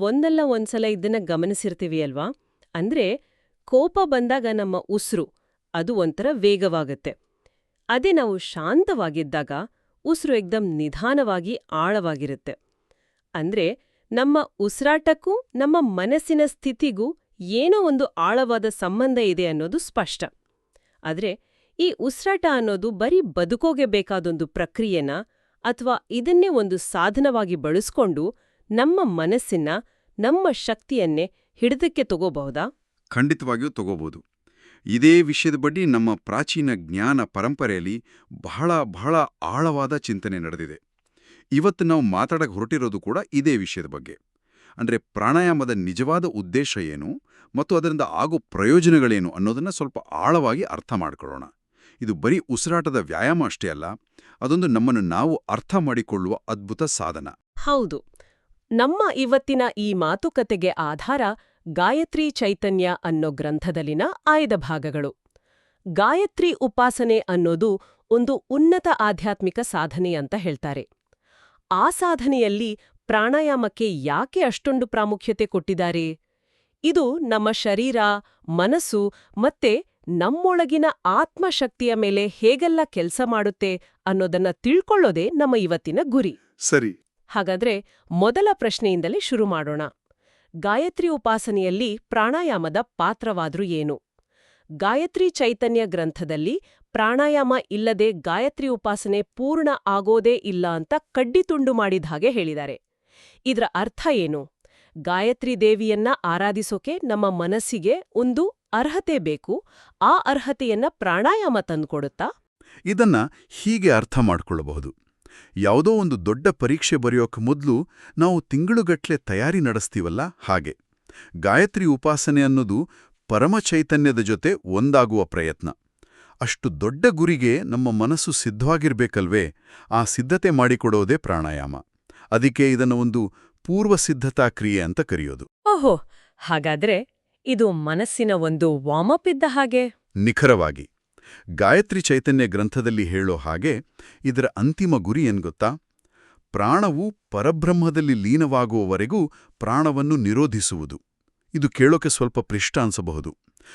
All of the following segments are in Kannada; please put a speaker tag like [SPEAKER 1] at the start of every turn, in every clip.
[SPEAKER 1] ಒಂದಲ್ಲ ಒಂದ್ಸಲ ಇದನ್ನ ಗಮನಿಸಿರ್ತೀವಿ ಅಲ್ವಾ? ಅಂದ್ರೆ ಕೋಪ ಬಂದಾಗ ನಮ್ಮ ಉಸಿರು ಅದು ಒಂಥರ ವೇಗವಾಗತ್ತೆ. ಅದೇ ನಾವು ಶಾಂತವಾಗಿದ್ದಾಗ ಉಸಿರು ಏಕ್ದಮ್ ನಿಧಾನವಾಗಿ ಆಳವಾಗಿರುತ್ತೆ. ಅಂದ್ರೆ ನಮ್ಮ ಉಸಿರಾಟಕ್ಕೂ ನಮ್ಮ ಮನಸ್ಸಿನ ಸ್ಥಿತಿಗೂ ಏನೋ ಒಂದು ಆಳವಾದ ಸಂಬಂಧ ಇದೆ ಅನ್ನೋದು ಸ್ಪಷ್ಟ. ಆದ್ರೆ ಈ ಉಸಿರಾಟ ಅನ್ನೋದು ಬರೀ ಬದುಕೋಗೆ ಬೇಕಾದೊಂದು ಪ್ರಕ್ರಿಯೆನಾ, ಅಥವಾ ಇದನ್ನೇ ಒಂದು ಸಾಧನವಾಗಿ ಬಳಸ್ಕೊಂಡು ನಮ್ಮ ಮನಸ್ಸಿನ, ನಮ್ಮ ಶಕ್ತಿಯನ್ನೇ ಹಿಡಿತಕ್ಕೆ ತಗೋಬಹುದಾ?
[SPEAKER 2] ಖಂಡಿತವಾಗಿಯೂ ತಗೋಬಹುದು. ಇದೇ ವಿಷಯದ ಬಗ್ಗೆ ನಮ್ಮ ಪ್ರಾಚೀನ ಜ್ಞಾನ ಪರಂಪರೆಯಲ್ಲಿ ಬಹಳ ಬಹಳ ಆಳವಾದ ಚಿಂತನೆ ನಡೆದಿದೆ. ಇವತ್ತು ನಾವು ಮಾತಾಡಕ್ಕೆ ಹೊರಟಿರೋದು ಕೂಡ ಇದೇ ವಿಷಯದ ಬಗ್ಗೆ. ಅಂದರೆ ಪ್ರಾಣಾಯಾಮದ ನಿಜವಾದ ಉದ್ದೇಶ ಏನು ಮತ್ತು ಅದರಿಂದ ಆಗೋ ಪ್ರಯೋಜನಗಳೇನು ಅನ್ನೋದನ್ನು ಸ್ವಲ್ಪ ಆಳವಾಗಿ ಅರ್ಥ ಮಾಡ್ಕೊಳ್ಳೋಣ. ಇದು ಬರೀ ಉಸಿರಾಟದ ವ್ಯಾಯಾಮ ಅಷ್ಟೇ ಅಲ್ಲ, ಅದೊಂದು ನಮ್ಮನ್ನು ನಾವು ಅರ್ಥ ಮಾಡಿಕೊಳ್ಳುವ ಅದ್ಭುತ ಸಾಧನ.
[SPEAKER 1] ಹೌದು. ನಮ್ಮ ಇವತ್ತಿನ ಈ ಮಾತುಕತೆಗೆ ಆಧಾರ ಗಾಯತ್ರಿ ಚೈತನ್ಯ ಅನ್ನೋ ಗ್ರಂಥದಲ್ಲಿನ ಆಯ್ದ ಭಾಗಗಳು. ಗಾಯತ್ರಿ ಉಪಾಸನೆ ಅನ್ನೋದು ಒಂದು ಉನ್ನತ ಆಧ್ಯಾತ್ಮಿಕ ಸಾಧನೆ ಅಂತ ಹೇಳ್ತಾರೆ. ಆ ಸಾಧನೆಯಲ್ಲಿ ಪ್ರಾಣಾಯಾಮಕ್ಕೆ ಯಾಕೆ ಅಷ್ಟೊಂದು ಪ್ರಾಮುಖ್ಯತೆ ಕೊಟ್ಟಿದ್ದಾರೆ? ಇದು ನಮ್ಮ ಶರೀರ, ಮನಸ್ಸು ಮತ್ತೆ ನಮ್ಮೊಳಗಿನ ಆತ್ಮಶಕ್ತಿಯ ಮೇಲೆ ಹೇಗೆಲ್ಲ ಕೆಲಸ ಮಾಡುತ್ತೆ ಅನ್ನೋದನ್ನ ತಿಳ್ಕೊಳ್ಳೋದೇ ನಮ್ಮ ಇವತ್ತಿನ ಗುರಿ.
[SPEAKER 2] ಸರಿ.
[SPEAKER 1] ಹಾಗಾದ್ರೆ ಮೊದಲ ಪ್ರಶ್ನೆಯಿಂದಲೇ ಶುರು ಮಾಡೋಣ. ಗಾಯತ್ರಿ ಉಪಾಸನೆಯಲ್ಲಿ ಪ್ರಾಣಾಯಾಮದ ಪಾತ್ರವಾದ್ರೂ ಏನು? ಗಾಯತ್ರಿ ಚೈತನ್ಯ ಗ್ರಂಥದಲ್ಲಿ ಪ್ರಾಣಾಯಾಮ ಇಲ್ಲದೆ ಗಾಯತ್ರಿ ಉಪಾಸನೆ ಪೂರ್ಣ ಆಗೋದೇ ಇಲ್ಲ ಅಂತ ಕಡ್ಡಿತುಂಡು ಮಾಡಿದ ಹಾಗೆ ಹೇಳಿದ್ದಾರೆ. ಇದರ ಅರ್ಥ ಏನು? ಗಾಯತ್ರಿ ದೇವಿಯನ್ನ ಆರಾಧಿಸೋಕೆ ನಮ್ಮ ಮನಸ್ಸಿಗೆ ಒಂದು ಅರ್ಹತೆ ಬೇಕು. ಆ ಅರ್ಹತೆಯನ್ನ ಪ್ರಾಣಾಯಾಮ ತಂದ್ಕೊಡುತ್ತಾ?
[SPEAKER 2] ಇದನ್ನ ಹೀಗೆ ಅರ್ಥ ಮಾಡ್ಕೊಳ್ಳಬಹುದು. ಯಾವುದೋ ಒಂದು ದೊಡ್ಡ ಪರೀಕ್ಷೆ ಬರೆಯೋಕೆ ಮೊದಲು ನಾವು ತಿಂಗಳುಗಟ್ಲೆ ತಯಾರಿ ನಡೆಸ್ತೀವಲ್ಲ, ಹಾಗೆ ಗಾಯತ್ರಿ ಉಪಾಸನೆ ಅನ್ನೋದು ಪರಮಚೈತನ್ಯದ ಜೊತೆ ಒಂದಾಗುವ ಪ್ರಯತ್ನ. ಅಷ್ಟು ದೊಡ್ಡ ಗುರಿಗೆ ನಮ್ಮ ಮನಸ್ಸು ಸಿದ್ಧವಾಗಿರ್ಬೇಕಲ್ವೇ? ಆ ಸಿದ್ಧತೆ ಮಾಡಿಕೊಡೋದೇ ಪ್ರಾಣಾಯಾಮ. ಅದಕ್ಕೆ ಇದನ್ನು ಒಂದು ಪೂರ್ವಸಿದ್ಧತಾ ಕ್ರಿಯೆ ಅಂತ ಕರೆಯೋದು.
[SPEAKER 1] ಓಹೋ, ಹಾಗಾದ್ರೆ ಇದು ಮನಸ್ಸಿನ ಒಂದು ವಾರ್ಮಪ್ ಇದ್ದ ಹಾಗೆ?
[SPEAKER 2] ನಿಖರವಾಗಿ. ಗಾಯತ್ರಿ ಚೈತನ್ಯ ಗ್ರಂಥದಲ್ಲಿ ಹೇಳೋ ಹಾಗೆ ಇದರ ಅಂತಿಮ ಗುರಿ ಏನ್ಗೊತ್ತಾ? ಪ್ರಾಣವು ಪರಬ್ರಹ್ಮದಲ್ಲಿ ಲೀನವಾಗುವವರೆಗೂ ಪ್ರಾಣವನ್ನು ನಿರೋಧಿಸುವುದು. ಇದು ಕೇಳೋಕೆ ಸ್ವಲ್ಪ ಕ್ಲಿಷ್ಟ ಅನ್ಸಬಹುದು.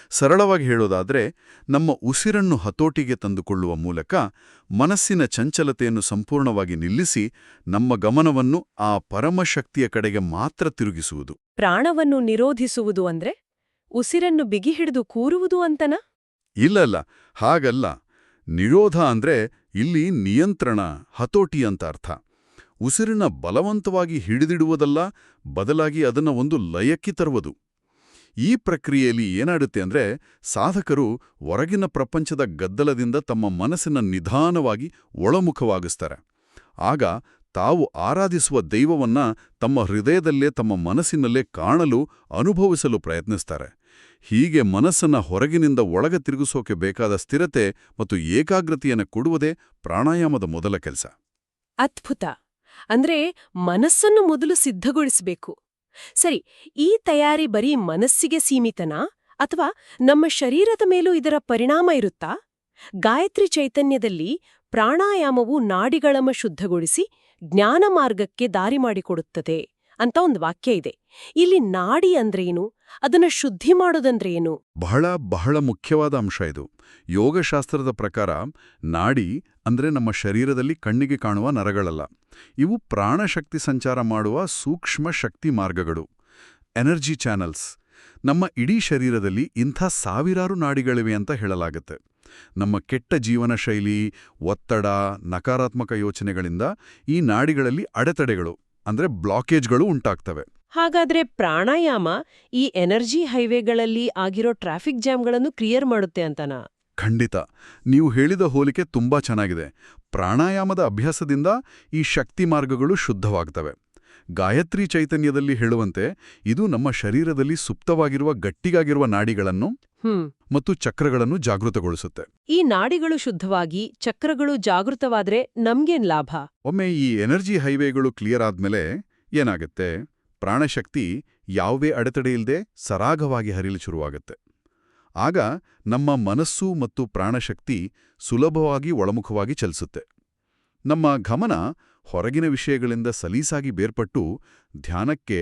[SPEAKER 2] ಸರಳವಾಗಿ ಹೇಳೋದಾದ್ರೆ, ನಮ್ಮ ಉಸಿರನ್ನು ಹತೋಟಿಗೆ ತಂದುಕೊಳ್ಳುವ ಮೂಲಕ ಮನಸ್ಸಿನ ಚಂಚಲತೆಯನ್ನು ಸಂಪೂರ್ಣವಾಗಿ ನಿಲ್ಲಿಸಿ ನಮ್ಮ ಗಮನವನ್ನು ಆ ಪರಮಶಕ್ತಿಯ ಕಡೆಗೆ ಮಾತ್ರ ತಿರುಗಿಸುವುದು.
[SPEAKER 1] ಪ್ರಾಣವನ್ನು ನಿರೋಧಿಸುವುದು ಅಂದ್ರೆ ಉಸಿರನ್ನು ಬಿಗಿಹಿಡಿದು ಕೂರುವುದು ಅಂತನಾ?
[SPEAKER 2] ಇಲ್ಲ, ಹಾಗಲ್ಲ. ನಿರೋಧ ಅಂದ್ರೆ ಇಲ್ಲಿ ನಿಯಂತ್ರಣ, ಹತೋಟಿ ಅಂತ ಅರ್ಥ. ಉಸಿರನ್ನ ಬಲವಂತವಾಗಿ ಹಿಡಿದಿಡುವುದಲ್ಲ, ಬದಲಾಗಿ ಅದನ್ನ ಒಂದು ಲಯಕ್ಕೆ ತರುವುದು. ಈ ಪ್ರಕ್ರಿಯೆಯಲ್ಲಿ ಏನಾಡುತ್ತೆ ಅಂದ್ರೆ, ಸಾಧಕರು ಹೊರಗಿನ ಪ್ರಪಂಚದ ಗದ್ದಲದಿಂದ ತಮ್ಮ ಮನಸ್ಸನ್ನ ನಿಧಾನವಾಗಿ ಒಳಮುಖವಾಗಿಸ್ತಾರೆ. ಆಗ ತಾವು ಆರಾಧಿಸುವ ದೈವವನ್ನ ತಮ್ಮ ಹೃದಯದಲ್ಲೇ, ತಮ್ಮ ಮನಸ್ಸಿನಲ್ಲೇ ಕಾಣಲು, ಅನುಭವಿಸಲು ಪ್ರಯತ್ನಿಸ್ತಾರೆ. ಹೀಗೆ ಮನಸ್ಸನ್ನ ಹೊರಗಿನಿಂದ ಒಳಗೆ ತಿರುಗಿಸೋಕೆ ಬೇಕಾದ ಸ್ಥಿರತೆ ಮತ್ತು ಏಕಾಗ್ರತೆಯನ್ನು ಕೊಡುವುದೇ ಪ್ರಾಣಾಯಾಮದ ಮೊದಲ ಕೆಲಸ.
[SPEAKER 1] ಅದ್ಭುತ. ಅಂದ್ರೆ ಮನಸ್ಸನ್ನು ಮೊದಲು ಸಿದ್ಧಗೊಳಿಸಬೇಕು. ಸರಿ, ಈ ತಯಾರಿ ಬರೀ ಮನಸ್ಸಿಗೆ ಸೀಮಿತನಾ, ಅಥವಾ ನಮ್ಮ ಶರೀರದ ಮೇಲೂ ಇದರ ಪರಿಣಾಮ ಇರುತ್ತಾ? ಗಾಯತ್ರಿ ಚೈತನ್ಯದಲ್ಲಿ ಪ್ರಾಣಾಯಾಮವು ನಾಡಿಗಳಮ ಶುದ್ಧಗೊಳಿಸಿ ಜ್ಞಾನ ಮಾರ್ಗಕ್ಕೆ ದಾರಿ ಮಾಡಿಕೊಡುತ್ತದೆ ಅಂತ ಒಂದು ವಾಕ್ಯ ಇದೆ. ಇಲ್ಲಿ ನಾಡಿ ಅಂದ್ರೇನು? ಅದನ್ನ ಶುದ್ಧಿ ಮಾಡೋದಂದ್ರೇನು?
[SPEAKER 2] ಬಹಳ ಬಹಳ ಮುಖ್ಯವಾದ ಅಂಶ ಇದು. ಯೋಗಶಾಸ್ತ್ರದ ಪ್ರಕಾರ ನಾಡಿ ಅಂದ್ರೆ ನಮ್ಮ ಶರೀರದಲ್ಲಿ ಕಣ್ಣಿಗೆ ಕಾಣುವ ನರಗಳಲ್ಲ. ಇವು ಪ್ರಾಣಶಕ್ತಿ ಸಂಚಾರ ಮಾಡುವ ಸೂಕ್ಷ್ಮ ಶಕ್ತಿ ಮಾರ್ಗಗಳು, ಎನರ್ಜಿ ಚಾನಲ್ಸ್. ನಮ್ಮ ಇಡೀ ಶರೀರದಲ್ಲಿ ಇಂಥ ಸಾವಿರಾರು ನಾಡಿಗಳಿವೆ ಅಂತ ಹೇಳಲಾಗುತ್ತೆ. ನಮ್ಮ ಕೆಟ್ಟ ಜೀವನ ಶೈಲಿ, ಒತ್ತಡ, ನಕಾರಾತ್ಮಕ ಯೋಚನೆಗಳಿಂದ ಈ ನಾಡಿಗಳಲ್ಲಿ ಅಡೆತಡೆಗಳು ಅಂದ್ರೆ ಬ್ಲಾಕೇಜ್ಗಳು ಉಂಟಾಗ್ತವೆ.
[SPEAKER 1] ಹಾಗಾದ್ರೆ ಪ್ರಾಣಾಯಾಮ ಈ ಎನರ್ಜಿ ಹೈವೇಗಳಲ್ಲಿ ಆಗಿರೋ ಟ್ರಾಫಿಕ್ ಜಾಮ್ಗಳನ್ನು ಕ್ಲಿಯರ್ ಮಾಡುತ್ತೆ ಅಂತನಾ?
[SPEAKER 2] ಖಂಡಿತ. ನೀವು ಹೇಳಿದ ಹೋಲಿಕೆ ತುಂಬಾ ಚೆನ್ನಾಗಿದೆ. ಪ್ರಾಣಾಯಾಮದ ಅಭ್ಯಾಸದಿಂದ ಈ ಶಕ್ತಿ ಮಾರ್ಗಗಳು ಶುದ್ಧವಾಗ್ತವೆ. ಗಾಯತ್ರಿ ಚೈತನ್ಯದಲ್ಲಿ ಹೇಳುವಂತೆ ಇದು ನಮ್ಮ ಶರೀರದಲ್ಲಿ ಸುಪ್ತವಾಗಿರುವ ಗಟ್ಟಿಗಾಗಿರುವ ನಾಡಿಗಳನ್ನು ಮತ್ತು ಚಕ್ರಗಳನ್ನು ಜಾಗೃತಗೊಳಿಸುತ್ತೆ.
[SPEAKER 1] ಈ ನಾಡಿಗಳು ಶುದ್ಧವಾಗಿ ಚಕ್ರಗಳು ಜಾಗೃತವಾದ್ರೆ ನಮ್ಗೇನ್ ಲಾಭ?
[SPEAKER 2] ಒಮ್ಮೆ ಈ ಎನರ್ಜಿ ಹೈವೇಗಳು ಕ್ಲಿಯರ್ ಆದ್ಮೇಲೆ ಏನಾಗುತ್ತೆ? ಪ್ರಾಣಶಕ್ತಿ ಯಾವುದೇ ಅಡೆತಡೆಯಿಲ್ಲದೆ ಸರಾಗವಾಗಿ ಹರಿಯಲು ಶುರುವಾಗುತ್ತೆ. ಆಗ ನಮ್ಮ ಮನಸ್ಸು ಮತ್ತು ಪ್ರಾಣಶಕ್ತಿ ಸುಲಭವಾಗಿ ಒಳಮುಖವಾಗಿ ಚಲಿಸುತ್ತೆ. ನಮ್ಮ ಗಮನ ಹೊರಗಿನ ವಿಷಯಗಳಿಂದ ಸಲೀಸಾಗಿ ಬೇರ್ಪಟ್ಟು ಧ್ಯಾನಕ್ಕೆ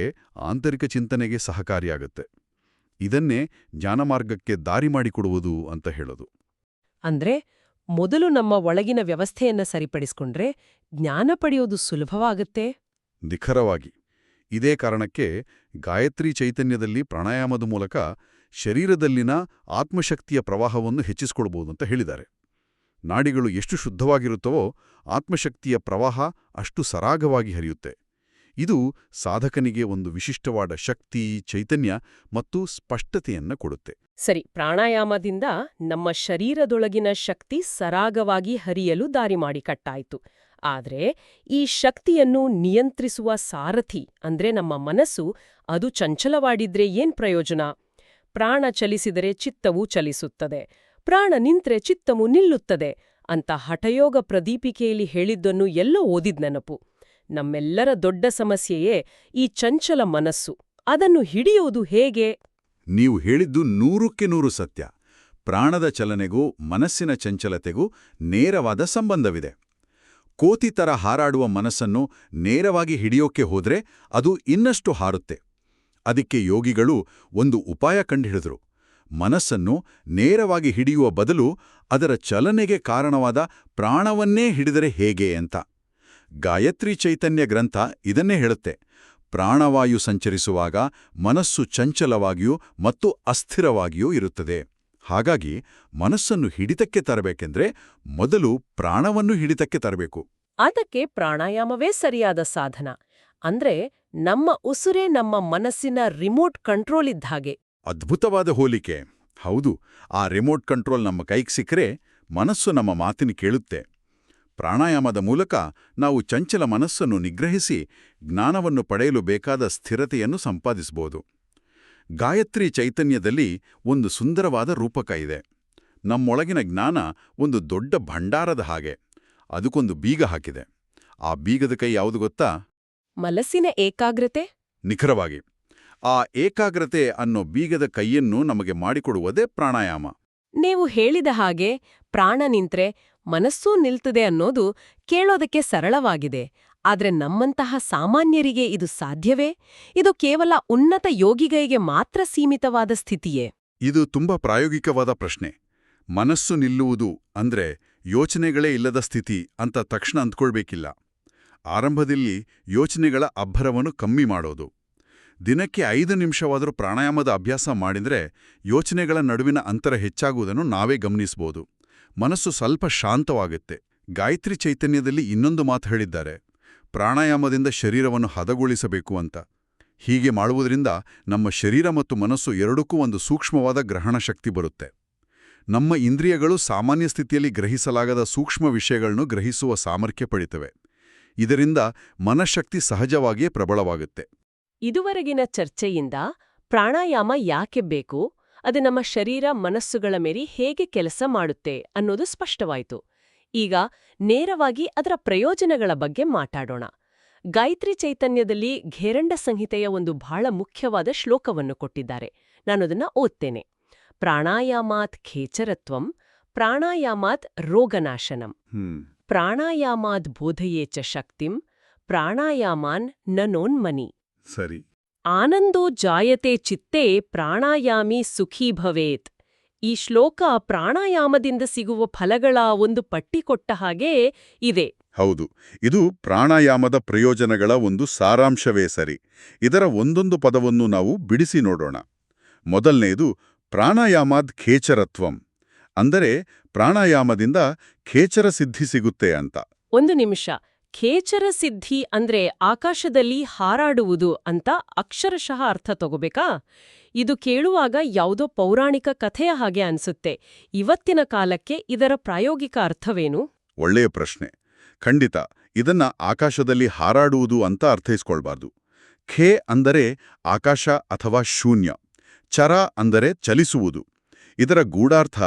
[SPEAKER 2] ಆಂತರಿಕ ಚಿಂತನೆಗೆ ಸಹಕಾರಿಯಾಗುತ್ತೆ. ಇದನ್ನೇ ಜ್ಞಾನಮಾರ್ಗಕ್ಕೆ ದಾರಿ ಮಾಡಿಕೊಡುವುದು ಅಂತ ಹೇಳೋದು.
[SPEAKER 1] ಅಂದ್ರೆ ಮೊದಲು ನಮ್ಮ ಒಳಗಿನ ವ್ಯವಸ್ಥೆಯನ್ನ ಸರಿಪಡಿಸ್ಕೊಂಡ್ರೆ ಜ್ಞಾನ ಪಡೆಯೋದು ಸುಲಭವಾಗುತ್ತೆ.
[SPEAKER 2] ನಿಖರವಾಗಿ. ಇದೇ ಕಾರಣಕ್ಕೆ ಗಾಯತ್ರಿ ಚೈತನ್ಯದಲ್ಲಿ ಪ್ರಾಣಾಯಾಮದ ಮೂಲಕ ಶರೀರದಲ್ಲಿನ ಆತ್ಮಶಕ್ತಿಯ ಪ್ರವಾಹವನ್ನು ಹೆಚ್ಚಿಸಿಕೊಳ್ಬೋದು ಅಂತ ಹೇಳಿದ್ದಾರೆ. ನಾಡಿಗಳು ಎಷ್ಟು ಶುದ್ಧವಾಗಿರುತ್ತವೋ ಆತ್ಮಶಕ್ತಿಯ ಪ್ರವಾಹ ಅಷ್ಟು ಸರಾಗವಾಗಿ ಹರಿಯುತ್ತೆ. ಇದು ಸಾಧಕನಿಗೆ ಒಂದು ವಿಶಿಷ್ಟವಾದ ಶಕ್ತಿ, ಚೈತನ್ಯ ಮತ್ತು ಸ್ಪಷ್ಟತೆಯನ್ನ ಕೊಡುತ್ತೆ.
[SPEAKER 1] ಸರಿ, ಪ್ರಾಣಾಯಾಮದಿಂದ ನಮ್ಮ ಶರೀರದೊಳಗಿನ ಶಕ್ತಿ ಸರಾಗವಾಗಿ ಹರಿಯಲು ದಾರಿ ಮಾಡಿಕಟ್ಟಾಯ್ತು. ಆದ್ರೆ ಈ ಶಕ್ತಿಯನ್ನು ನಿಯಂತ್ರಿಸುವ ಸಾರಥಿ ಅಂದ್ರೆ ನಮ್ಮ ಮನಸ್ಸು ಅದು ಚಂಚಲವಾಡಿದ್ರೆ ಏನ್ ಪ್ರಯೋಜನ? ಪ್ರಾಣ ಚಲಿಸಿದರೆ ಚಿತ್ತವೂ ಚಲಿಸುತ್ತದೆ, ಪ್ರಾಣ ನಿಂತ್ರೆ ಚಿತ್ತವು ನಿಲ್ಲುತ್ತದೆ ಅಂತ ಹಠಯೋಗ ಪ್ರದೀಪಿಕೆಯಲ್ಲಿ ಹೇಳಿದ್ದನ್ನು ಎಲ್ಲೋ ಓದಿದ್ ನೆನಪು. ನಮ್ಮೆಲ್ಲರ ದೊಡ್ಡ ಸಮಸ್ಯೆಯೇ ಈ ಚಂಚಲ ಮನಸ್ಸು. ಅದನ್ನು ಹಿಡಿಯೋದು ಹೇಗೆ?
[SPEAKER 3] ನೀವು ಹೇಳಿದ್ದು 100% ಸತ್ಯ. ಪ್ರಾಣದ ಚಲನೆಗೂ ಮನಸ್ಸಿನ ಚಂಚಲತೆಗೂ ನೇರವಾದ ಸಂಬಂಧವಿದೆ. ಕೋತಿ ತರ ಹಾರಾಡುವ ಮನಸ್ಸನ್ನು ನೇರವಾಗಿ ಹಿಡಿಯೋಕೆ ಹೋದ್ರೆ ಅದು ಇನ್ನಷ್ಟು ಹಾರುತ್ತೆ. ಅದಕ್ಕೆ ಯೋಗಿಗಳು ಒಂದು ಉಪಾಯ ಕಂಡುಹಿಡಿದ್ರು. ಮನಸ್ಸನ್ನು ನೇರವಾಗಿ ಹಿಡಿಯುವ ಬದಲು ಅದರ ಚಲನೆಗೆ ಕಾರಣವಾದ ಪ್ರಾಣವನ್ನೇ ಹಿಡಿದರೆ ಹೇಗೆ ಅಂತ. ಗಾಯತ್ರಿ ಚೈತನ್ಯ ಗ್ರಂಥ ಇದನ್ನೇ ಹೇಳುತ್ತೆ. ಪ್ರಾಣವಾಯು ಸಂಚರಿಸುವಾಗ ಮನಸ್ಸು ಚಂಚಲವಾಗಿಯೂ ಮತ್ತು ಅಸ್ಥಿರವಾಗಿಯೂ ಇರುತ್ತದೆ. ಹಾಗಾಗಿ ಮನಸ್ಸನ್ನು ಹಿಡಿತಕ್ಕೆ ತರಬೇಕೆಂದ್ರೆ ಮೊದಲು ಪ್ರಾಣವನ್ನು ಹಿಡಿತಕ್ಕೆ ತರಬೇಕು.
[SPEAKER 1] ಅದಕ್ಕೆ ಪ್ರಾಣಾಯಾಮವೇ ಸರಿಯಾದ ಸಾಧನ. ಅಂದ್ರೆ ನಮ್ಮ ಉಸಿರೇ ನಮ್ಮ ಮನಸ್ಸಿನ ರಿಮೋಟ್ ಕಂಟ್ರೋಲ್ ಇದ್ದ ಹಾಗೆ.
[SPEAKER 3] ಅದ್ಭುತವಾದ ಹೋಲಿಕೆ. ಹೌದು, ಆ ರಿಮೋಟ್ ಕಂಟ್ರೋಲ್ ನಮ್ಮ ಕೈಗೆ ಸಿಕ್ಕರೆ ಮನಸ್ಸು ನಮ್ಮ ಮಾತಿನ ಕೇಳುತ್ತೆ. ಪ್ರಾಣಾಯಾಮದ ಮೂಲಕ ನಾವು ಚಂಚಲ ಮನಸ್ಸನ್ನು ನಿಗ್ರಹಿಸಿ ಜ್ಞಾನವನ್ನು ಪಡೆಯಲು ಬೇಕಾದ ಸ್ಥಿರತೆಯನ್ನು ಸಂಪಾದಿಸಬಹುದು. ಗಾಯತ್ರಿ ಚೈತನ್ಯದಲ್ಲಿ ಒಂದು ಸುಂದರವಾದ ರೂಪಕ ಇದೆ. ನಮ್ಮೊಳಗಿನ ಜ್ಞಾನ ಒಂದು ದೊಡ್ಡ ಭಂಡಾರದ ಹಾಗೆ. ಅದಕ್ಕೊಂದು ಬೀಗ ಹಾಕಿದೆ. ಆ ಬೀಗದ ಕೈ ಯಾವುದು ಗೊತ್ತಾ?
[SPEAKER 1] ಮನಸ್ಸಿನ ಏಕಾಗ್ರತೆ.
[SPEAKER 3] ನಿಖರವಾಗಿ. ಆ ಏಕಾಗ್ರತೆ ಅನ್ನೋ ಬೀಗದ ಕೈಯನ್ನು ನಮಗೆ ಮಾಡಿಕೊಡುವುದೇ ಪ್ರಾಣಾಯಾಮ.
[SPEAKER 1] ನೀವು ಹೇಳಿದ ಹಾಗೆ ಪ್ರಾಣ ನಿಂತ್ರೆ ಮನಸ್ಸೂ ನಿಲ್ತದೆ ಅನ್ನೋದು ಕೇಳೋದಕ್ಕೆ ಸರಳವಾಗಿದೆ. ಆದ್ರೆ ನಮ್ಮಂತಹ ಸಾಮಾನ್ಯರಿಗೆ ಇದು ಸಾಧ್ಯವೇ? ಇದು ಕೇವಲ ಉನ್ನತ ಯೋಗಿಗಳಿಗೆ ಮಾತ್ರ ಸೀಮಿತವಾದ ಸ್ಥಿತಿಯೇ?
[SPEAKER 2] ಇದು ತುಂಬಾ ಪ್ರಾಯೋಗಿಕವಾದ ಪ್ರಶ್ನೆ. ಮನಸ್ಸು ನಿಲ್ಲುವುದು ಅಂದ್ರೆ ಯೋಚನೆಗಳೇ ಇಲ್ಲದ ಸ್ಥಿತಿ ಅಂತ ತಕ್ಷಣ ಅಂದ್ಕೊಳ್ಬೇಕಿಲ್ಲ. ಆರಂಭದಲ್ಲಿ ಯೋಚನೆಗಳ ಅಬ್ಬರವನ್ನು ಕಮ್ಮಿ ಮಾಡೋದು. ದಿನಕ್ಕೆ 5 ನಿಮಿಷವಾದರೂ ಪ್ರಾಣಾಯಾಮದ ಅಭ್ಯಾಸ ಮಾಡಿದ್ರೆ ಯೋಚನೆಗಳ ನಡುವಿನ ಅಂತರ ಹೆಚ್ಚಾಗುವುದನ್ನು ನಾವೇ ಗಮನಿಸಬಹುದು. ಮನಸ್ಸು ಸ್ವಲ್ಪ ಶಾಂತವಾಗುತ್ತೆ. ಗಾಯತ್ರಿ ಚೈತನ್ಯದಲ್ಲಿ ಇನ್ನೊಂದು ಮಾತು ಹೇಳಿದ್ದಾರೆ, ಪ್ರಾಣಾಯಾಮದಿಂದ ಶರೀರವನ್ನು ಹದಗೊಳಿಸಬೇಕು ಅಂತ. ಹೀಗೆ ಮಾಡುವುದರಿಂದ ನಮ್ಮ ಶರೀರ ಮತ್ತು ಮನಸ್ಸು ಎರಡಕ್ಕೂ ಒಂದು ಸೂಕ್ಷ್ಮವಾದ ಗ್ರಹಣ ಶಕ್ತಿ ಬರುತ್ತೆ. ನಮ್ಮ ಇಂದ್ರಿಯಗಳು ಸಾಮಾನ್ಯ ಸ್ಥಿತಿಯಲ್ಲಿ ಗ್ರಹಿಸಲಾಗದ ಸೂಕ್ಷ್ಮ ವಿಷಯಗಳನ್ನು ಗ್ರಹಿಸುವ ಸಾಮರ್ಥ್ಯ ಪಡೆಯುತ್ತವೆ. ಇದರಿಂದ ಮನಃಶಕ್ತಿ ಸಹಜವಾಗಿಯೇ ಪ್ರಬಲವಾಗುತ್ತೆ.
[SPEAKER 1] ಇದುವರೆಗಿನ ಚರ್ಚೆಯಿಂದ ಪ್ರಾಣಾಯಾಮ ಯಾಕೆ ಬೇಕು, ಅದು ನಮ್ಮ ಶರೀರ ಮನಸ್ಸುಗಳ ಮೇಲೆ ಹೇಗೆ ಕೆಲಸ ಮಾಡುತ್ತೆ ಅನ್ನೋದು ಸ್ಪಷ್ಟವಾಯಿತು. ಈಗ ನೇರವಾಗಿ ಅದರ ಪ್ರಯೋಜನಗಳ ಬಗ್ಗೆ ಮಾತಾಡೋಣ. ಗಾಯತ್ರಿ ಚೈತನ್ಯದಲ್ಲಿ ಘೇರಂಡ ಸಂಹಿತೆಯ ಒಂದು ಬಹಳ ಮುಖ್ಯವಾದ ಶ್ಲೋಕವನ್ನು ಕೊಟ್ಟಿದ್ದಾರೆ. ನಾನದನ್ನ ಓದ್ತೇನೆ. ಪ್ರಾಣಾಯಾಮಾತ್ ಖೇಚರತ್ವಂ ಪ್ರಾಣಾಯಾಮಾತ್ ರೋಗನಾಶನಂ ಪ್ರಾಣಾಯಾಮಾದ್ ಬೋಧಯೇಚ ಶಕ್ತಿಂ ಪ್ರಾಣಾಯಾಮಾನ್ ನನೋನ್ಮನಿ.
[SPEAKER 2] ಸರಿ.
[SPEAKER 1] ಆನಂದೋ ಜಾಯತೆ ಚಿತ್ತೇ ಪ್ರಾಣಾಯಾಮಿ ಸುಖೀ ಭವೇತ್. ಈ ಶ್ಲೋಕ ಪ್ರಾಣಾಯಾಮದಿಂದ ಸಿಗುವ ಫಲಗಳ ಒಂದು ಪಟ್ಟಿ ಕೊಟ್ಟ ಹಾಗೆ ಇದೆ.
[SPEAKER 2] ಹೌದು, ಇದು ಪ್ರಾಣಾಯಾಮದ ಪ್ರಯೋಜನಗಳ ಒಂದು ಸಾರಾಂಶವೇ ಸರಿ. ಇದರ ಒಂದೊಂದು ಪದವನ್ನು ನಾವು ಬಿಡಿಸಿ ನೋಡೋಣ. ಮೊದಲನೇದು ಪ್ರಾಣಾಯಾಮಾದ್ ಖೇಚರತ್ವಂ, ಅಂದರೆ ಪ್ರಾಣಾಯಾಮದಿಂದ ಖೇಚರ ಸಿದ್ಧಿ ಸಿಗುತ್ತೆ ಅಂತ.
[SPEAKER 1] ಒಂದು ನಿಮಿಷ. ಖೇಚರ ಸಿದ್ಧಿ ಅಂದ್ರೆ ಆಕಾಶದಲ್ಲಿ ಹಾರಾಡುವುದು ಅಂತ ಅಕ್ಷರಶಃ ಅರ್ಥ ತಗೋಬೇಕಾ? ಇದು ಕೇಳುವಾಗ ಯಾವುದೋ ಪೌರಾಣಿಕ ಕಥೆಯ ಹಾಗೆ ಅನ್ಸುತ್ತೆ. ಇವತ್ತಿನ ಕಾಲಕ್ಕೆ ಇದರ ಪ್ರಾಯೋಗಿಕ ಅರ್ಥವೇನು?
[SPEAKER 2] ಒಳ್ಳೆಯ ಪ್ರಶ್ನೆ. ಖಂಡಿತ ಇದನ್ನ ಆಕಾಶದಲ್ಲಿ ಹಾರಾಡುವುದು ಅಂತ ಅರ್ಥೈಸ್ಕೊಳ್ಬಾರ್ದು. ಖೇ ಅಂದರೆ ಆಕಾಶ ಅಥವಾ ಶೂನ್ಯ, ಚರ ಅಂದರೆ ಚಲಿಸುವುದು. ಇದರ ಗೂಢಾರ್ಥ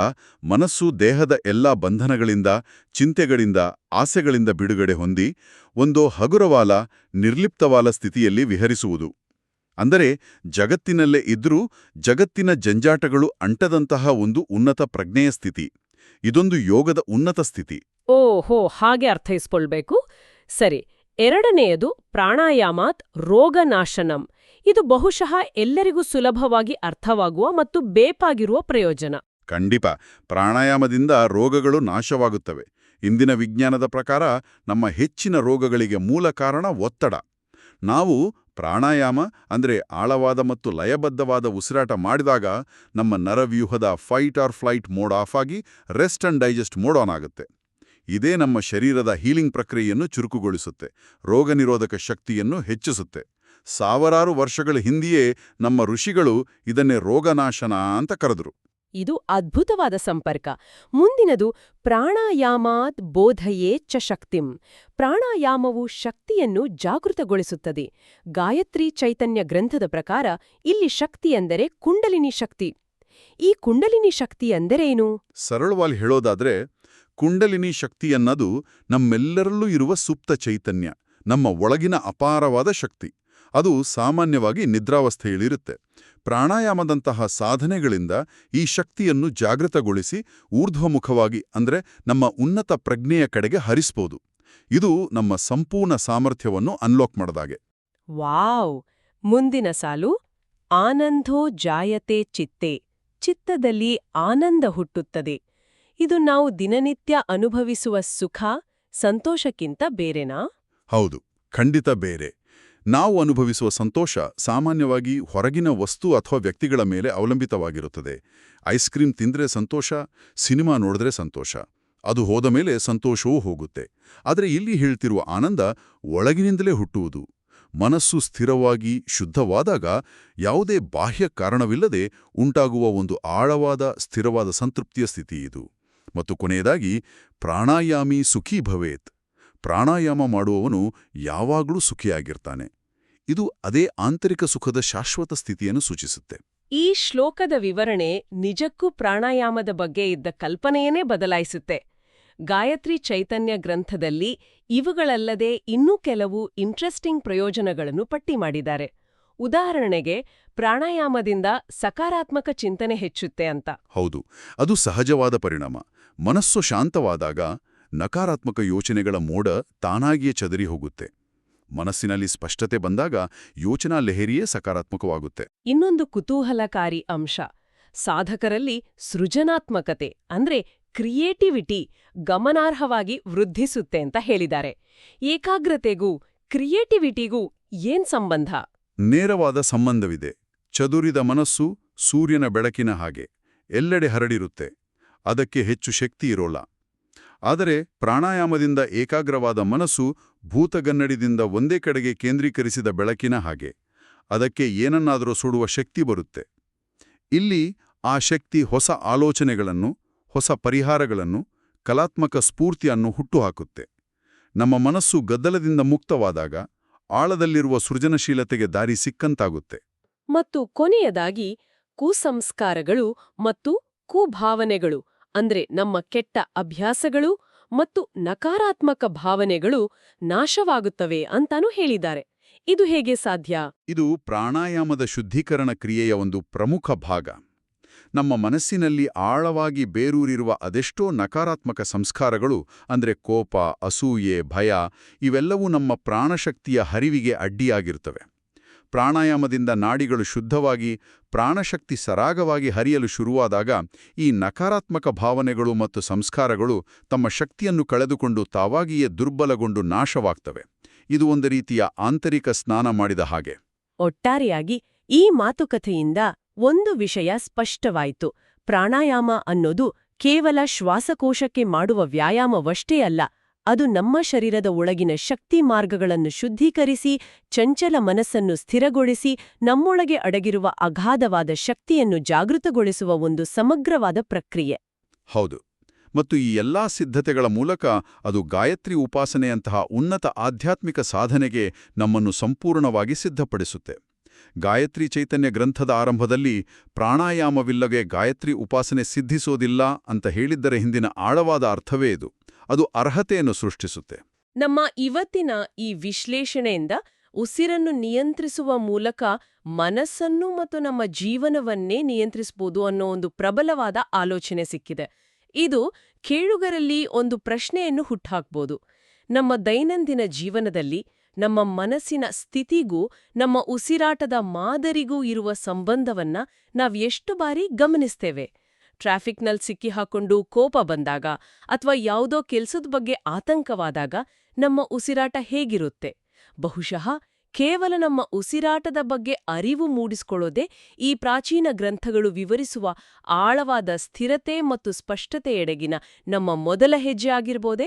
[SPEAKER 2] ಮನಸ್ಸು ದೇಹದ ಎಲ್ಲಾ ಬಂಧನಗಳಿಂದ, ಚಿಂತೆಗಳಿಂದ, ಆಸೆಗಳಿಂದ ಬಿಡುಗಡೆ ಹೊಂದಿ ಒಂದೋ ಹಗುರವಾಲ, ನಿರ್ಲಿಪ್ತವಾಲ ಸ್ಥಿತಿಯಲ್ಲಿ ವಿಹರಿಸುವುದು. ಅಂದರೆ ಜಗತ್ತಿನಲ್ಲೇ ಇದ್ರೂ ಜಗತ್ತಿನ ಜಂಜಾಟಗಳು ಅಂಟದಂತಹ ಒಂದು ಉನ್ನತ ಪ್ರಜ್ಞೆಯ ಸ್ಥಿತಿ.
[SPEAKER 3] ಇದೊಂದು ಯೋಗದ ಉನ್ನತ ಸ್ಥಿತಿ.
[SPEAKER 1] ಓಹೋ, ಹಾಗೆ ಅರ್ಥೈಸ್ಕೊಳ್ಬೇಕು. ಸರಿ, ಎರಡನೆಯದು ಪ್ರಾಣಾಯಾಮಾತ್ ರೋಗನಾಶನಂ. ಇದು ಬಹುಶಃ ಎಲ್ಲರಿಗೂ ಸುಲಭವಾಗಿ ಅರ್ಥವಾಗುವ ಮತ್ತು ಬೇಪಾಗಿರುವ ಪ್ರಯೋಜನ.
[SPEAKER 3] ಖಂಡಿತ, ಪ್ರಾಣಾಯಾಮದಿಂದ ರೋಗಗಳು ನಾಶವಾಗುತ್ತವೆ. ಇಂದಿನ ವಿಜ್ಞಾನದ ಪ್ರಕಾರ ನಮ್ಮ ಹೆಚ್ಚಿನ ರೋಗಗಳಿಗೆ ಮೂಲ ಕಾರಣ ಒತ್ತಡ. ನಾವು ಪ್ರಾಣಾಯಾಮ ಅಂದ್ರೆ ಆಳವಾದ ಮತ್ತು ಲಯಬದ್ಧವಾದ ಉಸಿರಾಟ ಮಾಡಿದಾಗ ನಮ್ಮ ನರವ್ಯೂಹದ fight or flight mode off ಆಗಿ rest and digest mode on ಆಗುತ್ತೆ. ಇದೇ ನಮ್ಮ ಶರೀರದ ಹೀಲಿಂಗ್ ಪ್ರಕ್ರಿಯೆಯನ್ನು ಚುರುಕುಗೊಳಿಸುತ್ತೆ, ರೋಗನಿರೋಧಕ ಶಕ್ತಿಯನ್ನು ಹೆಚ್ಚಿಸುತ್ತೆ. ಸಾವಿರಾರು ವರ್ಷಗಳ ಹಿಂದೆಯೇ ನಮ್ಮ ಋಷಿಗಳು ಇದನ್ನೇ ರೋಗನಾಶನ ಅಂತ ಕರೆದರು.
[SPEAKER 1] ಇದು ಅದ್ಭುತವಾದ ಸಂಪರ್ಕ. ಮುಂದಿನದು ಪ್ರಾಣಾಯಾಮಾತ್ ಬೋಧಯೇ ಚ ಶಕ್ತಿಂ. ಪ್ರಾಣಾಯಾಮವು ಶಕ್ತಿಯನ್ನು ಜಾಗೃತಗೊಳಿಸುತ್ತದೆ. ಗಾಯತ್ರಿ ಚೈತನ್ಯ ಗ್ರಂಥದ ಪ್ರಕಾರ ಇಲ್ಲಿ ಶಕ್ತಿ ಎಂದರೆ ಕುಂಡಲಿನಿ ಶಕ್ತಿ. ಈ ಕುಂಡಲಿನಿ ಶಕ್ತಿ ಎಂದರೇನು?
[SPEAKER 3] ಸರಳವಾಗಿ ಹೇಳೋದಾದ್ರೆ, ಕುಂಡಲಿನಿ ಶಕ್ತಿ ಅನ್ನೋದು ನಮ್ಮೆಲ್ಲರಲ್ಲೂ ಇರುವ ಸುಪ್ತ ಚೈತನ್ಯ, ನಮ್ಮ ಒಳಗಿನ ಅಪಾರವಾದ ಶಕ್ತಿ. ಅದು ಸಾಮಾನ್ಯವಾಗಿ ನಿದ್ರಾವಸ್ಥೆಯಲ್ಲಿರುತ್ತೆ. ಪ್ರಾಣಾಯಾಮದಂತಹ ಸಾಧನೆಗಳಿಂದ ಈ ಶಕ್ತಿಯನ್ನು ಜಾಗೃತಗೊಳಿಸಿ ಊರ್ಧ್ವಮುಖವಾಗಿ ಅಂದ್ರೆ ನಮ್ಮ ಉನ್ನತ ಪ್ರಜ್ಞೆಯ ಕಡೆಗೆ ಹರಿಸ್ಬೋದು. ಇದು ನಮ್ಮ ಸಂಪೂರ್ಣ ಸಾಮರ್ಥ್ಯವನ್ನು ಅನ್ಲಾಕ್ ಮಾಡಿದಾಗೆ.
[SPEAKER 1] ವಾವ್! ಮುಂದಿನ ಸಾಲು, ಆನಂದೋ ಜಾಯತೆ ಚಿತ್ತೆ. ಚಿತ್ತದಲ್ಲಿ ಆನಂದ ಹುಟ್ಟುತ್ತದೆ. ಇದು ನಾವು ದಿನನಿತ್ಯ ಅನುಭವಿಸುವ ಸುಖ, ಸಂತೋಷಕ್ಕಿಂತ ಬೇರೆನಾ?
[SPEAKER 3] ಹೌದು, ಖಂಡಿತ ಬೇರೆ. ನಾವು ಅನುಭವಿಸುವ ಸಂತೋಷ ಸಾಮಾನ್ಯವಾಗಿ ಹೊರಗಿನ ವಸ್ತು ಅಥವಾ ವ್ಯಕ್ತಿಗಳ ಮೇಲೆ ಅವಲಂಬಿತವಾಗಿರುತ್ತದೆ. ಐಸ್ ಕ್ರೀಮ್ ತಿಂದ್ರೆ ಸಂತೋಷ, ಸಿನಿಮಾ ನೋಡಿದ್ರೆ ಸಂತೋಷ, ಅದು ಹೋದ ಮೇಲೆ ಸಂತೋಷವೂ ಹೋಗುತ್ತೆ. ಆದರೆ ಇಲ್ಲಿ ಹೇಳ್ತಿರುವ ಆನಂದ ಒಳಗಿನಿಂದಲೇ ಹುಟ್ಟುವುದು. ಮನಸ್ಸು ಸ್ಥಿರವಾಗಿ ಶುದ್ಧವಾದಾಗ ಯಾವುದೇ ಬಾಹ್ಯ ಕಾರಣವಿಲ್ಲದೆ ಉಂಟಾಗುವ ಒಂದು ಆಳವಾದ ಸ್ಥಿರವಾದ ಸಂತೃಪ್ತಿಯ ಸ್ಥಿತಿ ಇದು. ಮತ್ತು ಕೊನೆಯದಾಗಿ, ಪ್ರಾಣಾಯಾಮಿ ಸುಖೀ ಭವೇತ್. ಪ್ರಾಣಾಯಾಮ ಮಾಡುವವನು ಯಾವಾಗಲೂ ಸುಖಿಯಾಗಿರ್ತಾನೆ. ಇದು ಅದೇ ಆಂತರಿಕ ಸುಖದ ಶಾಶ್ವತ ಸ್ಥಿತಿಯನ್ನು ಸೂಚಿಸುತ್ತೆ.
[SPEAKER 1] ಈ ಶ್ಲೋಕದ ವಿವರಣೆ ನಿಜಕ್ಕೂ ಪ್ರಾಣಾಯಾಮದ ಬಗ್ಗೆ ಇದ್ದ ಕಲ್ಪನೆಯನ್ನೇ ಬದಲಾಯಿಸುತ್ತೆ. ಗಾಯತ್ರಿ ಚೈತನ್ಯ ಗ್ರಂಥದಲ್ಲಿ ಇವುಗಳಲ್ಲದೆ ಇನ್ನೂ ಕೆಲವು ಇಂಟ್ರೆಸ್ಟಿಂಗ್ ಪ್ರಯೋಜನಗಳನ್ನು ಪಟ್ಟಿ ಮಾಡಿದ್ದಾರೆ. ಉದಾಹರಣೆಗೆ, ಪ್ರಾಣಾಯಾಮದಿಂದ ಸಕಾರಾತ್ಮಕ ಚಿಂತನೆ ಹೆಚ್ಚುತ್ತೆ ಅಂತ.
[SPEAKER 3] ಹೌದು, ಅದು ಸಹಜವಾದ ಪರಿಣಾಮ. ಮನಸ್ಸು ಶಾಂತವಾದಾಗ ನಕಾರಾತ್ಮಕ ಯೋಚನೆಗಳ ಮೋಡ ತಾನಾಗಿಯೇ ಚದರಿ ಹೋಗುತ್ತೆ. ಮನಸ್ಸಿನಲ್ಲಿ ಸ್ಪಷ್ಟತೆ ಬಂದಾಗ ಯೋಚನಾ ಲಹರಿಯೇ ಸಕಾರಾತ್ಮಕವಾಗುತ್ತೆ.
[SPEAKER 1] ಇನ್ನೊಂದು ಕುತೂಹಲಕಾರಿ ಅಂಶ, ಸಾಧಕರಲ್ಲಿ ಸೃಜನಾತ್ಮಕತೆ ಅಂದ್ರೆ ಕ್ರಿಯೇಟಿವಿಟಿ ಗಮನಾರ್ಹವಾಗಿ ವೃದ್ಧಿಸುತ್ತೆ ಅಂತ ಹೇಳಿದ್ದಾರೆ. ಏಕಾಗ್ರತೆಗೂ ಕ್ರಿಯೇಟಿವಿಟಿಗೂ ಏನ್ ಸಂಬಂಧ?
[SPEAKER 3] ನೇರವಾದ ಸಂಬಂಧವಿದೆ. ಚದುರಿದ ಮನಸ್ಸು ಸೂರ್ಯನ ಬೆಳಕಿನ ಹಾಗೆ ಎಲ್ಲೆಡೆ ಹರಡಿರುತ್ತೆ. ಅದಕ್ಕೆ ಹೆಚ್ಚು ಶಕ್ತಿ ಇರೋಲ್ಲ. ಆದರೆ ಪ್ರಾಣಾಯಾಮದಿಂದ ಏಕಾಗ್ರವಾದ ಮನಸ್ಸು ಭೂತಗನ್ನಡಿದಿಂದ ಒಂದೇ ಕಡೆಗೆ ಕೇಂದ್ರೀಕರಿಸಿದ ಬೆಳಕಿನ ಹಾಗೆ. ಅದಕ್ಕೆ ಏನನ್ನಾದರೂ ಸುಡುವ ಶಕ್ತಿ ಬರುತ್ತೆ. ಇಲ್ಲಿ ಆ ಶಕ್ತಿ ಹೊಸ ಆಲೋಚನೆಗಳನ್ನು, ಹೊಸ ಪರಿಹಾರಗಳನ್ನು, ಕಲಾತ್ಮಕ ಸ್ಫೂರ್ತಿಯನ್ನು ಹುಟ್ಟುಹಾಕುತ್ತೆ. ನಮ್ಮ ಮನಸ್ಸು ಗದ್ದಲದಿಂದ ಮುಕ್ತವಾದಾಗ ಆಳದಲ್ಲಿರುವ ಸೃಜನಶೀಲತೆಗೆ ದಾರಿ ಸಿಕ್ಕಂತಾಗುತ್ತೆ.
[SPEAKER 1] ಮತ್ತು ಕೊನೆಯದಾಗಿ, ಕುಸಂಸ್ಕಾರಗಳು ಮತ್ತು ಕುಭಾವನೆಗಳು ಅಂದ್ರೆ ನಮ್ಮ ಕೆಟ್ಟ ಅಭ್ಯಾಸಗಳು ಮತ್ತು ನಕಾರಾತ್ಮಕ ಭಾವನೆಗಳು ನಾಶವಾಗುತ್ತವೆ ಅಂತಾನೂ ಹೇಳಿದ್ದಾರೆ. ಇದು ಹೇಗೆ ಸಾಧ್ಯ?
[SPEAKER 3] ಇದು ಪ್ರಾಣಾಯಾಮದ ಶುದ್ಧೀಕರಣ ಕ್ರಿಯೆಯ ಒಂದು ಪ್ರಮುಖ ಭಾಗ. ನಮ್ಮ ಮನಸ್ಸಿನಲ್ಲಿ ಆಳವಾಗಿ ಬೇರೂರಿರುವ ಅದೆಷ್ಟೋ ನಕಾರಾತ್ಮಕ ಸಂಸ್ಕಾರಗಳು ಅಂದ್ರೆ ಕೋಪ, ಅಸೂಯೆ, ಭಯ ಇವೆಲ್ಲವೂ ನಮ್ಮ ಪ್ರಾಣಶಕ್ತಿಯ ಹರಿವಿಗೆ ಅಡ್ಡಿಯಾಗಿರ್ತವೆ. ಪ್ರಾಣಾಯಾಮದಿಂದ ನಾಡಿಗಳು ಶುದ್ಧವಾಗಿ ಪ್ರಾಣಶಕ್ತಿ ಸರಾಗವಾಗಿ ಹರಿಯಲು ಶುರುವಾದಾಗ ಈ ನಕಾರಾತ್ಮಕ ಭಾವನೆಗಳು ಮತ್ತು ಸಂಸ್ಕಾರಗಳು ತಮ್ಮ ಶಕ್ತಿಯನ್ನು ಕಳೆದುಕೊಂಡು ತಾವಾಗಿಯೇ ದುರ್ಬಲಗೊಂಡು ನಾಶವಾಗ್ತವೆ. ಇದು ಒಂದು ರೀತಿಯ ಆಂತರಿಕ ಸ್ನಾನ ಮಾಡಿದ ಹಾಗೆ.
[SPEAKER 1] ಒಟ್ಟಾರೆಯಾಗಿ ಈ ಮಾತುಕತೆಯಿಂದ ಒಂದು ವಿಷಯ ಸ್ಪಷ್ಟವಾಯಿತು. ಪ್ರಾಣಾಯಾಮ ಅನ್ನೋದು ಕೇವಲ ಶ್ವಾಸಕೋಶಕ್ಕೆ ಮಾಡುವ ವ್ಯಾಯಾಮವಷ್ಟೇ ಅಲ್ಲ, ಅದು ನಮ್ಮ ಶರೀರದ ಒಳಗಿನ ಶಕ್ತಿ ಮಾರ್ಗಗಳನ್ನು ಶುದ್ಧೀಕರಿಸಿ, ಚಂಚಲ ಮನಸ್ಸನ್ನು ಸ್ಥಿರಗೊಳಿಸಿ, ನಮ್ಮೊಳಗೆ ಅಡಗಿರುವ ಅಗಾಧವಾದ ಶಕ್ತಿಯನ್ನು ಜಾಗೃತಗೊಳಿಸುವ ಒಂದು ಸಮಗ್ರವಾದ ಪ್ರಕ್ರಿಯೆ.
[SPEAKER 3] ಹೌದು, ಮತ್ತು ಈ ಎಲ್ಲಾ ಸಿದ್ಧತೆಗಳ ಮೂಲಕ ಅದು ಗಾಯತ್ರಿ ಉಪಾಸನೆಯಂತಹ ಉನ್ನತ ಆಧ್ಯಾತ್ಮಿಕ ಸಾಧನೆಗೆ ನಮ್ಮನ್ನು ಸಂಪೂರ್ಣವಾಗಿ ಸಿದ್ಧಪಡಿಸುತ್ತೆ. ಗಾಯತ್ರಿ ಚೈತನ್ಯ ಗ್ರಂಥದ ಆರಂಭದಲ್ಲಿ ಪ್ರಾಣಾಯಾಮವಿಲ್ಲದೆ ಗಾಯತ್ರಿ ಉಪಾಸನೆ ಸಿದ್ಧಿಸೋದಿಲ್ಲ ಅಂತ ಹೇಳಿದ್ದರ ಹಿಂದಿನ ಆಳವಾದ ಅರ್ಥವೇ ಇದು. ಅದು ಅರ್ಹತೆಯನ್ನು ಸೃಷ್ಟಿಸುತ್ತೆ.
[SPEAKER 1] ನಮ್ಮ ಇವತ್ತಿನ ಈ ವಿಶ್ಲೇಷಣೆಯಿಂದ ಉಸಿರನ್ನು ನಿಯಂತ್ರಿಸುವ ಮೂಲಕ ಮನಸ್ಸನ್ನು ಮತ್ತು ನಮ್ಮ ಜೀವನವನ್ನೇ ನಿಯಂತ್ರಿಸಬಹುದು ಅನ್ನೋ ಒಂದು ಪ್ರಬಲವಾದ ಆಲೋಚನೆ ಸಿಕ್ಕಿದೆ. ಇದು ಕೇಳುಗರಲ್ಲಿ ಒಂದು ಪ್ರಶ್ನೆಯನ್ನು ಹುಟ್ಟಾಕ್ಬೋದು. ನಮ್ಮ ದೈನಂದಿನ ಜೀವನದಲ್ಲಿ ನಮ್ಮ ಮನಸ್ಸಿನ ಸ್ಥಿತಿಗೂ ನಮ್ಮ ಉಸಿರಾಟದ ಮಾದರಿಗೂ ಇರುವ ಸಂಬಂಧವನ್ನ ನಾವ್ ಎಷ್ಟು ಬಾರಿ ಗಮನಿಸ್ತೇವೆ? ಟ್ರಾಫಿಕ್ನಲ್ಲಿ ಸಿಕ್ಕಿಹಾಕೊಂಡು ಕೋಪ ಬಂದಾಗ ಅಥವಾ ಯಾವುದೋ ಕೆಲ್ಸದ ಬಗ್ಗೆ ಆತಂಕವಾದಾಗ ನಮ್ಮ ಉಸಿರಾಟ ಹೇಗಿರುತ್ತೆ? ಬಹುಶಃ ಕೇವಲ ನಮ್ಮ ಉಸಿರಾಟದ ಬಗ್ಗೆ ಅರಿವು ಮೂಡಿಸಿಕೊಳ್ಳೋದೇ ಈ ಪ್ರಾಚೀನ ಗ್ರಂಥಗಳು ವಿವರಿಸುವ ಆಳವಾದ ಸ್ಥಿರತೆ ಮತ್ತು ಸ್ಪಷ್ಟತೆಯೆಡೆಗಿನ ನಮ್ಮ ಮೊದಲ ಹೆಜ್ಜೆ ಆಗಿರ್ಬೋದೇ?